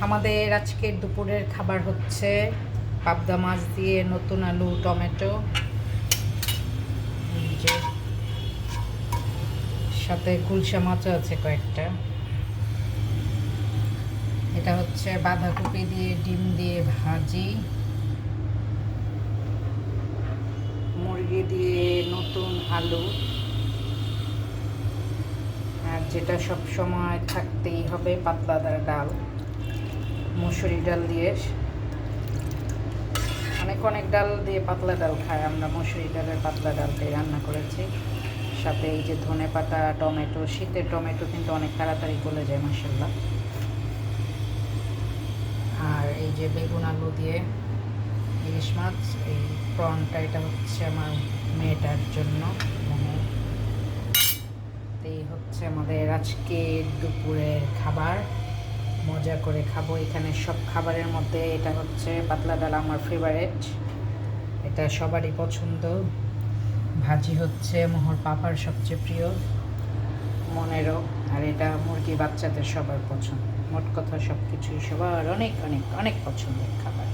আমাদের আজকের দুপুরের খাবার হচ্ছে পাবদা মাছ দিয়ে নতুন আলু টমেটো, এই যে সাথে গুলশা মাছও আছে কয়েকটা। এটা হচ্ছে বাঁধাকপি দিয়ে ডিম দিয়ে ভাজি, মুরগি দিয়ে নতুন আলু, আর যেটা সব সময় থাকতেই হবে পাতলা ডাল, মুসুরি ডাল দিয়ে। অনেক অনেক ডাল দিয়ে পাতলা ডাল খাই আমরা, মুসুরি ডালের পাতলা ডালটাই রান্না করেছি। সাথে এই যে ধনেপাতা, টমেটো, শীতের টমেটো কিন্তু অনেক তাড়াতাড়ি গলে যায় মাশাআল্লাহ। আর এই যে বেগুন আলু দিয়ে ইলিশ মাছ, এই প্রনটা এটা হচ্ছে আমার মেয়েটার জন্য। এই হচ্ছে আমাদের আজকে দুপুরের খাবার। মজা করে খাবো। এখানে সব খাবারের মধ্যে এটা হচ্ছে পাতলা ডাল আমার ফেভারিট, এটা সবারই পছন্দ। ভাজি হচ্ছে মোহর পাপার সবচেয়ে প্রিয়, মনেরও। আর এটা মুরগি বাচ্চাদের সবার পছন্দ। মোট কথা সব কিছুই সবার অনেক অনেক অনেক পছন্দের খাবার।